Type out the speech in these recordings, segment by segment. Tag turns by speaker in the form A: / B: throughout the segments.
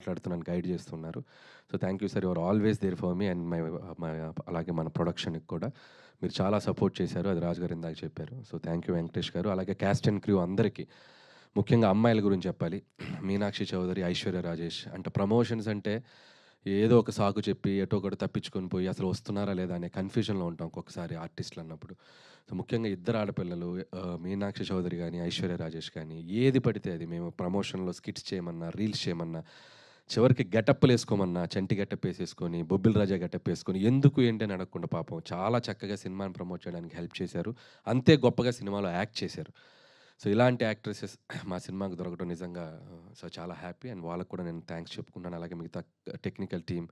A: మాట్లాడుతూ గైడ్ చేస్తున్నారు. So thank you sir. Your always there for me and my అలాగే మన ప్రొడక్షన్‌కి కూడా మీరు చాలా సపోర్ట్ చేశారు. అది రాజు గారు ఇందాక చెప్పారు. సో థ్యాంక్ యూ వెంకటేష్ గారు. అలాగే క్యాస్ట్ అండ్ క్రూ అందరికీ. ముఖ్యంగా అమ్మాయిల గురించి చెప్పాలి. మీనాక్షి చౌదరి, ఐశ్వర్య రాజేష్ అంటే ప్రమోషన్స్ అంటే ఏదో ఒక సాకు చెప్పి ఎటో ఒకటి తప్పించుకొని పోయి అసలు వస్తున్నారా లేదా అనే కన్‌ఫ్యూజన్‌లో ఉంటాం ఒక్కొక్కసారి ఆర్టిస్టులు అన్నప్పుడు. సో ముఖ్యంగా ఇద్దరు ఆడపిల్లలు మీనాక్షి చౌదరి గాని, ఐశ్వర్య రాజేష్ గాని ఏది పడితే అది మేము ప్రమోషన్‌లో స్కిట్స్ చేయమన్నా, రీల్స్ చేయమన్నా, చివరికి గెటప్పులేసుకోమన్నా చంటి గెటప్ ఏసేసుకొని, బొబ్బిల్ రాజా గెటప్ ఏసుకొని ఎందుకు ఏంటి అని అడగకుండా పాపం చాలా చక్కగా సినిమాని ప్రమోట్ చేయడానికి హెల్ప్ చేశారు. అంతే గొప్పగా సినిమాలో యాక్ట్ చేశారు. సో ఇలాంటి యాక్ట్రెసెస్ మా సినిమాకి దొరకడం నిజంగా సో చాలా హ్యాపీ అండ్ వాళ్ళకి కూడా నేను థ్యాంక్స్ చెప్పుకుంటున్నాను. అలాగే మిగతా technical team,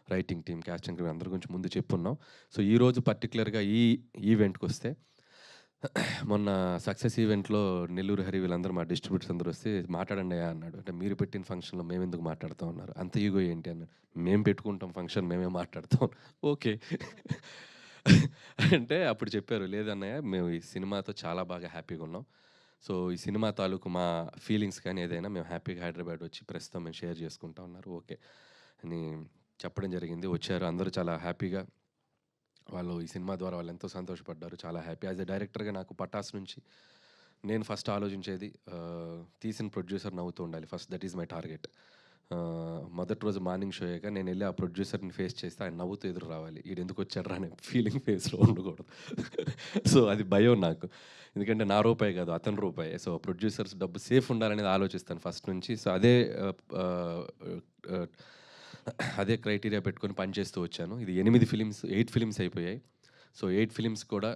A: writing team, casting crew అందరి గురించి ముందు చెప్పున్నాం. సో ఈరోజు పర్టిక్యులర్‌గా ఈ ఈవెంట్‌కొస్తే మొన్న సక్సెస్ ఈవెంట్‌లో నెల్లూరు హరి వీళ్ళందరూ మా డిస్ట్రిబ్యూటర్స్ అందరూ వస్తే మాట్లాడండయ్యా అన్నాడు. అంటే మీరు పెట్టిన ఫంక్షన్‌లో మేమెందుకు మాట్లాడతాం అన్నారు. అంత ఈగో ఏంటి అన్నాడు. మేము పెట్టుకుంటాం ఫంక్షన్ మేమే మాట్లాడతాం. ఓకే. అంటే అప్పుడు చెప్పారు లేదన్నయ్య మేము ఈ సినిమాతో చాలా బాగా హ్యాపీగున్నాం. సో ఈ సినిమా తాలూకు మా ఫీలింగ్స్ కానీ ఏదైనా మేము హ్యాపీగా హైదరాబాద్ వచ్చి ప్రస్తుతం మేము షేర్ చేసుకుంటా ఉన్నారు. ఓకే అని చెప్పడం జరిగింది. వచ్చారు అందరూ చాలా హ్యాపీగా వాళ్ళు ఈ సినిమా ద్వారా వాళ్ళెంతో సంతోషపడ్డారు. చాలా హ్యాపీ. యాస్ ఎ డైరెక్టర్‌గా నాకు 'పటాస్' నుంచి నేను ఫస్ట్ ఆలోచించేది తీసిన ప్రొడ్యూసర్ నవ్వుతూ ఉండాలి. First that is my target. మొదటి రోజు మార్నింగ్ షో అయ్యాక నేనెళ్ళి ఆ ప్రొడ్యూసర్‌ని ఫేస్ చేస్తే ఆయన నవ్వుతూ ఎదురు రావాలి. ఈడెందుకొచ్చాడురా అనే ఫీలింగ్ ఫేస్‌లో ఉండకూడదు. సో అది భయం నాకు. ఎందుకంటే నా రూపాయి కాదు అతని రూపాయే. సో ప్రొడ్యూసర్స్ డబ్బు సేఫ్ ఉండాలనేది ఆలోచిస్తాను ఫస్ట్ నుంచి. సో ఆహ్, ఆహ్, అదే క్రైటీరియా పెట్టుకొని పనిచేస్తూ వచ్చాను. ఇది 8 ఫిల్మ్స్ అయిపోయాయి. సో 8 ఫిల్మ్స్ కూడా